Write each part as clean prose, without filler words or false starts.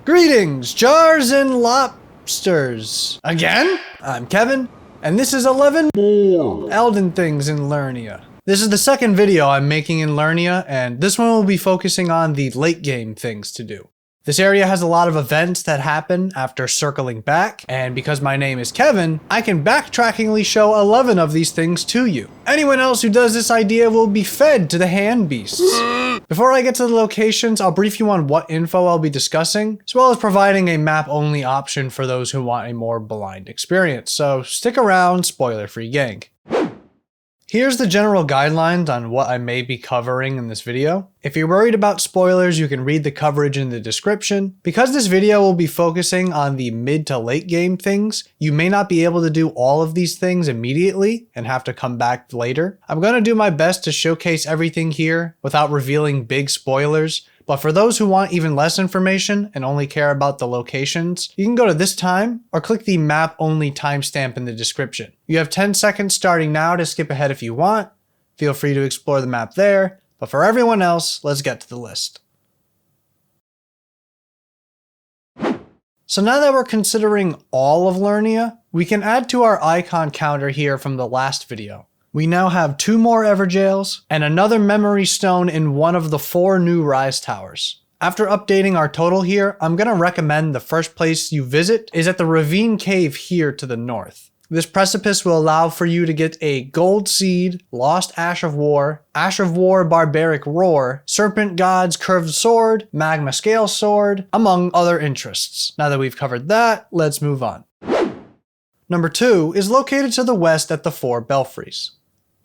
Greetings, jars and lobsters. Again? I'm Kevin, and this is 11 more Elden Things in Liurnia. This is the second video I'm making in Liurnia, and this one will be focusing on the late game things to do. This area has a lot of events that happen after circling back, and because my name is Kevin, I can backtrackingly show 11 of these things to you. Anyone else who does this idea will be fed to the hand beasts. Before I get to the locations, I'll brief you on what info I'll be discussing, as well as providing a map-only option for those who want a more blind experience, so stick around, spoiler-free gang. Here's the general guidelines on what I may be covering in this video. If you're worried about spoilers, you can read the coverage in the description. Because this video will be focusing on the mid to late game things, you may not be able to do all of these things immediately and have to come back later. I'm going to do my best to showcase everything here without revealing big spoilers. But for those who want even less information and only care about the locations, you can go to this time or click the map only timestamp in the description. You have 10 seconds starting now to skip ahead if you want. Feel free to explore the map there, but for everyone else, let's get to the list. So now that we're considering all of Liurnia, we can add to our icon counter here from the last video. We now have 2 more Everjails and another memory stone in one of the 4 new rise towers. After updating our total here, I'm going to recommend the first place you visit is at the ravine cave here to the north. This precipice will allow for you to get a gold seed, lost Ash of War barbaric roar, serpent god's curved sword, magma scale sword, among other interests. Now that we've covered that, let's move on. Number 2 is located to the west at the 4 belfries.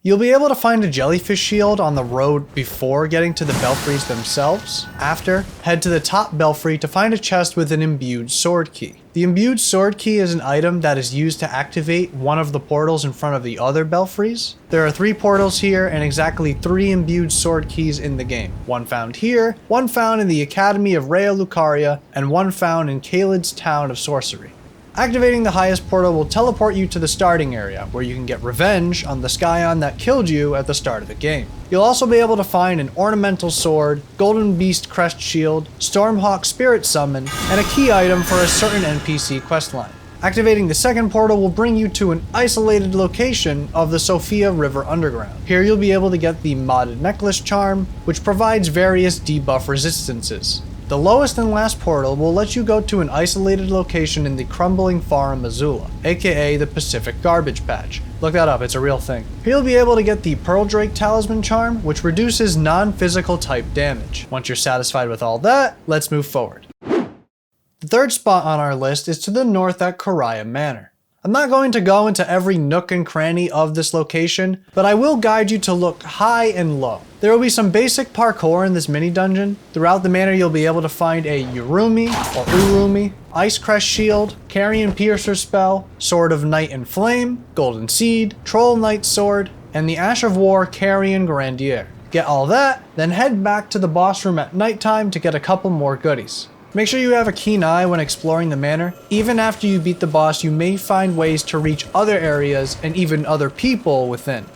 You'll be able to find a jellyfish shield on the road before getting to the belfries themselves. After, head to the top belfry to find a chest with an imbued sword key. The imbued sword key is an item that is used to activate one of the portals in front of the other belfries. There are 3 portals here and exactly 3 imbued sword keys in the game. 1 found here, 1 found in the Academy of Rhea Lucaria, and 1 found in Caelid's Town of Sorcery. Activating the highest portal will teleport you to the starting area, where you can get revenge on the Skyon that killed you at the start of the game. You'll also be able to find an ornamental sword, golden beast crest shield, stormhawk spirit summon, and a key item for a certain NPC questline. Activating the second portal will bring you to an isolated location of the Sophia River Underground. Here you'll be able to get the modded necklace charm, which provides various debuff resistances. The lowest and last portal will let you go to an isolated location in the crumbling Farum Azula, aka the Pacific Garbage Patch. Look that up, it's a real thing. Here you'll be able to get the Pearl Drake Talisman Charm, which reduces non-physical type damage. Once you're satisfied with all that, let's move forward. The third spot on our list is to the north at Coraya Manor. I'm not going to go into every nook and cranny of this location, but I will guide you to look high and low. There will be some basic parkour in this mini dungeon. Throughout the manor you'll be able to find a Urumi or Urumi, Ice Crest Shield, Carrion Piercer Spell, Sword of Night and Flame, Golden Seed, Troll Knight Sword, and the Ash of War Carrion Grandier. Get all that, then head back to the boss room at nighttime to get a couple more goodies. Make sure you have a keen eye when exploring the manor. Even after you beat the boss, you may find ways to reach other areas and even other people within.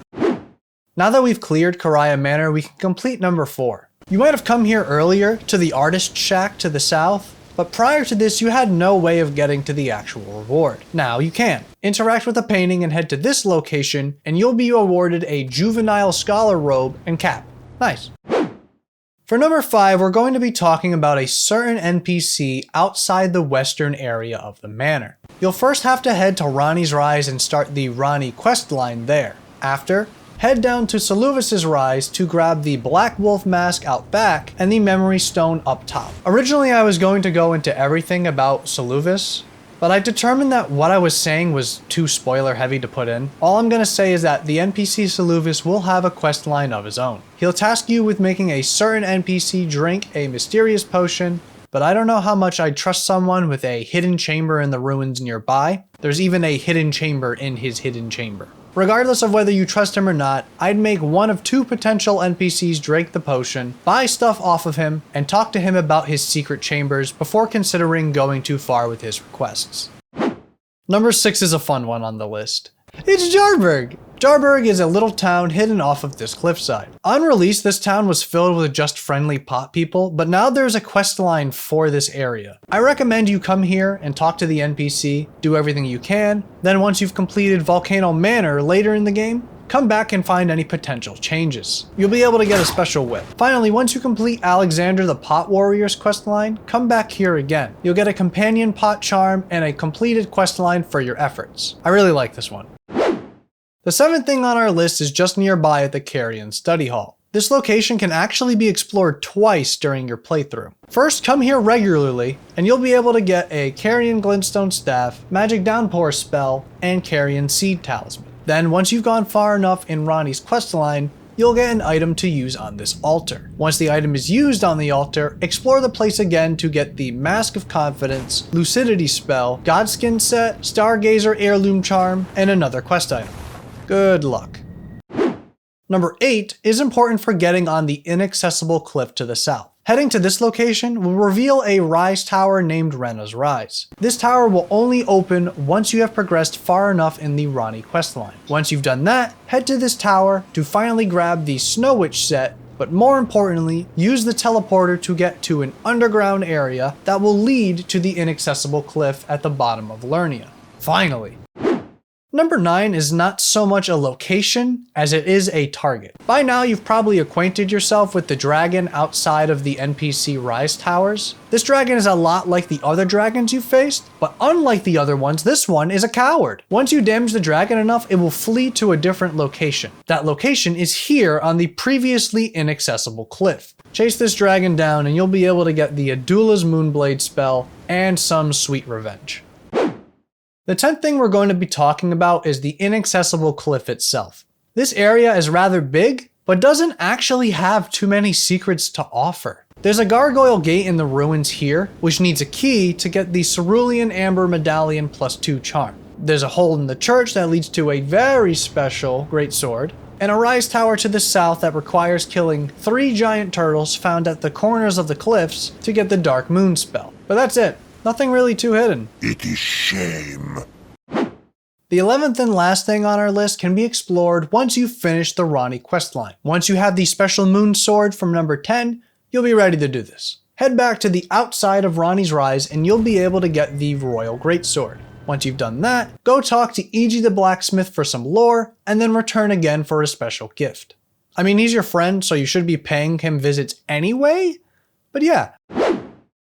Now that we've cleared Coraya Manor, we can complete number 4. You might have come here earlier to the Artist Shack to the south, but prior to this you had no way of getting to the actual reward. Now you can. Interact with a painting and head to this location and you'll be awarded a Juvenile Scholar robe and cap. Nice. For number 5, we're going to be talking about a certain NPC outside the western area of the manor. You'll first have to head to Ranni's Rise and start the Ranni questline there. After, head down to Seluvis's Rise to grab the Black Wolf Mask out back and the Memory Stone up top. Originally I was going to go into everything about Seluvis, but I determined that what I was saying was too spoiler heavy to put in. All I'm going to say is that the NPC Seluvis will have a questline of his own. He'll task you with making a certain NPC drink a mysterious potion, but I don't know how much I'd trust someone with a hidden chamber in the ruins nearby. There's even a hidden chamber in his hidden chamber. Regardless of whether you trust him or not, I'd make one of 2 potential NPCs drink the potion, buy stuff off of him, and talk to him about his secret chambers before considering going too far with his requests. Number 6 is a fun one on the list. It's Jarberg! Jarburg is a little town hidden off of this cliffside. On release, this town was filled with just friendly pot people, but now there's a quest line for this area. I recommend you come here and talk to the NPC, do everything you can, then once you've completed Volcano Manor later in the game, come back and find any potential changes. You'll be able to get a special whip. Finally, once you complete Alexander the Pot Warrior's questline, come back here again. You'll get a companion pot charm and a completed questline for your efforts. I really like this one. The seventh thing on our list is just nearby at the Carrion Study Hall. This location can actually be explored twice during your playthrough. First, come here regularly, and you'll be able to get a Carrion Glintstone Staff, Magic Downpour spell, and Carrion Seed Talisman. Then, once you've gone far enough in Ronnie's questline, you'll get an item to use on this altar. Once the item is used on the altar, explore the place again to get the Mask of Confidence, Lucidity spell, Godskin set, Stargazer heirloom charm, and another quest item. Good luck. Number 8 is important for getting on the inaccessible cliff to the south. Heading to this location will reveal a rise tower named Rena's Rise. This tower will only open once you have progressed far enough in the Ronnie questline. Once you've done that, head to this tower to finally grab the Snow Witch set, but more importantly, use the teleporter to get to an underground area that will lead to the inaccessible cliff at the bottom of Liurnia. Finally. Number 9 is not so much a location as it is a target. By now you've probably acquainted yourself with the dragon outside of the NPC Rise Towers. This dragon is a lot like the other dragons you faced, but unlike the other ones, this one is a coward. Once you damage the dragon enough, it will flee to a different location. That location is here on the previously inaccessible cliff. Chase this dragon down and you'll be able to get the Adula's Moonblade spell and some sweet revenge. The 10th thing we're going to be talking about is the inaccessible cliff itself. This area is rather big, but doesn't actually have too many secrets to offer. There's a gargoyle gate in the ruins here, which needs a key to get the Cerulean Amber Medallion +2 charm. There's a hole in the church that leads to a very special greatsword, and a rise tower to the south that requires killing 3 giant turtles found at the corners of the cliffs to get the Dark Moon spell. But that's it. Nothing really too hidden. It is shame. The 11th and last thing on our list can be explored once you've finished the Ronnie questline. Once you have the special moon sword from number 10, you'll be ready to do this. Head back to the outside of Ronnie's Rise and you'll be able to get the Royal Greatsword. Once you've done that, go talk to E.G. the Blacksmith for some lore, and then return again for a special gift. I mean, he's your friend, so you should be paying him visits anyway, but yeah.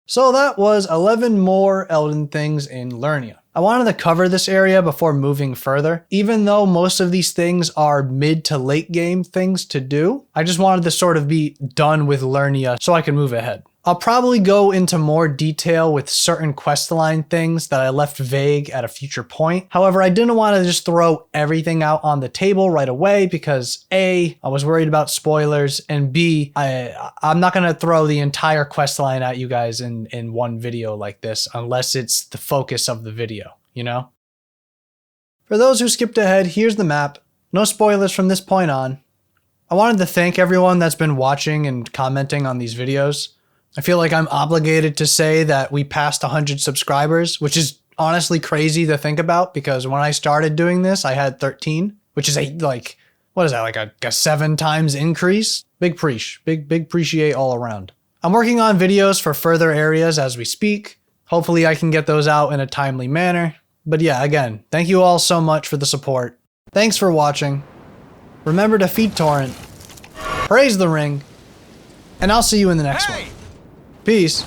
So that was 11 more Elden Things in Liurnia. I wanted to cover this area before moving further. Even though most of these things are mid to late game things to do, I just wanted to sort of be done with Liurnia so I can move ahead. I'll probably go into more detail with certain questline things that I left vague at a future point. However, I didn't want to just throw everything out on the table right away because A, I was worried about spoilers, and B, I'm not going to throw the entire questline at you guys in one video like this unless it's the focus of the video, you know? For those who skipped ahead, here's the map. No spoilers from this point on. I wanted to thank everyone that's been watching and commenting on these videos. I feel like I'm obligated to say that we passed 100 subscribers, which is honestly crazy to think about because when I started doing this, I had 13, which is a 7 times increase? Big appreciate all around. I'm working on videos for further areas as we speak. Hopefully I can get those out in a timely manner. But yeah, again, thank you all so much for the support. Thanks for watching. Remember to feed Torrent. Praise the ring. And I'll see you in the next one. Peace.